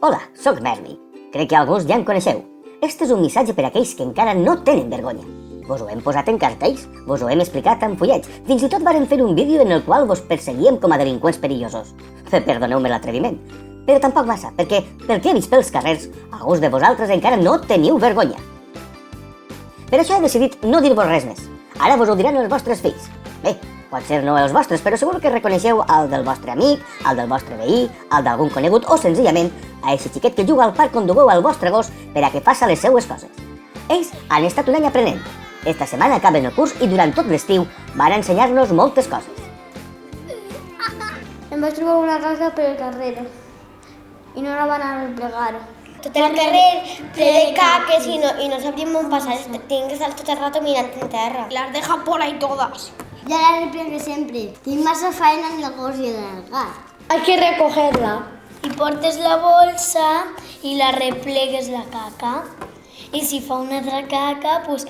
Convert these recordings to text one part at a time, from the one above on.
Hola, sóc Merli. Crec que alguns ja em coneixeu. Este és un missatge per a aquells que encara no tenen vergonya. Vos ho hem posat en cartells, vos ho hem explicat en fullets, fins i tot vàrem fer un vídeo en el qual vos perseguíem com a delinqüents perillosos. Perdoneu-me l'atreviment. Però tampoc massa, perquè pel que he vist pels carrers, alguns de vosaltres encara no teniu vergonya. Per això he decidit no dir-vos res més. Ara vos ho diran els vostres fills. Bé, potser no els vostres, però segur que reconeixeu el del vostre amic, el del vostre veí, el d'algun conegut o, senzillament, a eixe xiquet que juga al parc on dugueu al vostre gos per a que faça les seues coses. Ells han estat un any aprenent. Esta setmana acaben el curs i durant tot l'estiu van ensenyar-nos moltes coses. Em vaig trobar una caca per el carrer i no la van arreplegar. Tot el carrer ple de caques y no sabíem on passar. Tienen que estar tot el rato mirant en terra. Las dejan por ahí todas. Ya la replegué sempre. Tinc massa faena en el gos i en el gat. Hay que recogerla. Y portes la bolsa y la replegues la caca. Y si fa una altra caca, pues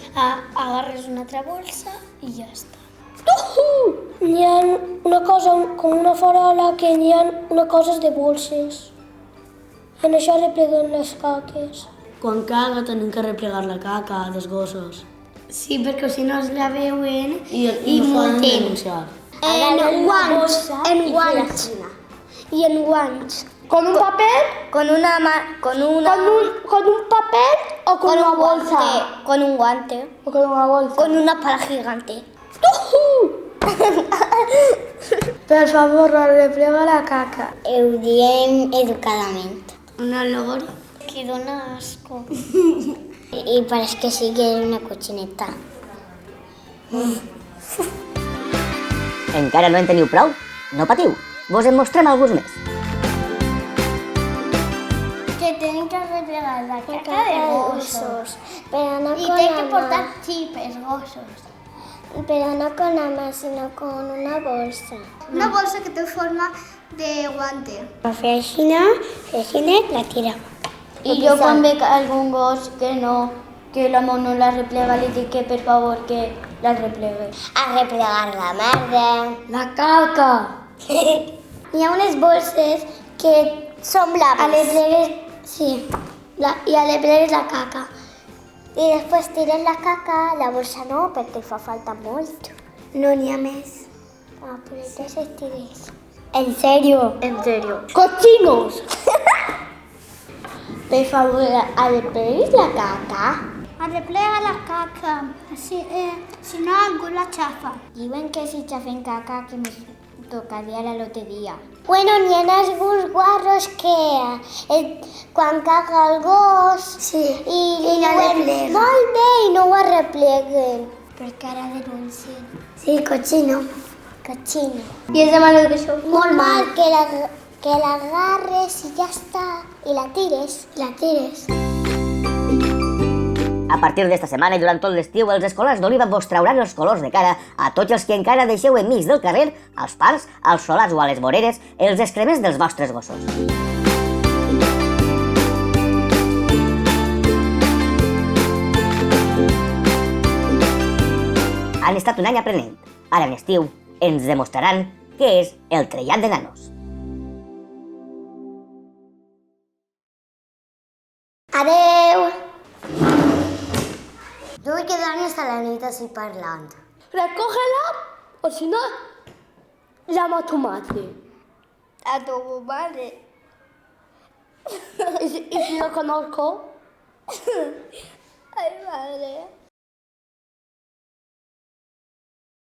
agarres una altra bolsa y ya está. N'hi ha una cosa, com una farola, que n'hi ha una coses de bolses. I en això repleguen les caques. Quan caga tenim que replegar la caca dels gossos. Sí, perquè si no es la veuen I no poden denunciar. En guants. I en guants. ¿Con un papel? Con un papel o con una bolsa? Con un guante. O con una bolsa. Con una pala gigante. Per favor, replega la caca. Ho diem educadament. Un olor. Que dona asco. I pareix que sí que és una cotxineta. Encara no en teniu prou? No patiu, vos en mostrem alguns més. Que tienen que replegar la caca de gossos. Pero no Y con tienen que la portar chipes, gossos. Pero no con la mano, sino con una bolsa. Una bolsa que té forma de guante. La fer així, la tira. I jo quan veig algun gos que l'amo no la replega, li dic que per favor que la replegue. A replegar la merda. La caca. Hi ha unes bolses que Son blaves. a les plegues, sí, i a les plegues la caca. I després tires la caca, la bolsa no, perquè fa falta molt. No n'hi ha més. Ah, però entonces tires. ¿En serio? En serio. ¡Cochinos! Por favor, replegues la caca. Replega la caca, así, si no algú la chafa. Diuen que si chafen caca que me tocaria la loteria. Bueno, n'hi ha alguns guarros que quan caga el gos i no replega. Molt bé, i no ho arrepleguen. Perquè ara denuncien. Sí, cochino. Cochino. I és de mala educació. Molt mal, que l'agarres i ja està. I la tires. La tires. A partir d'esta setmana i durant tot l'estiu, els escolars d'Oliva vos trauran els colors de cara a tots els que encara deixeu enmig del carrer, als parcs, als solars o a les voreres, els excrements dels vostres gossos. Han estat un any aprenent. Ara en estiu ens demostraran què és el trellat de nanos. Adeu! Jo vull quedar-me hasta la nit així parlant. Recógela o si no, llama a tu madre. A tu madre. ¿Y si lo conozco?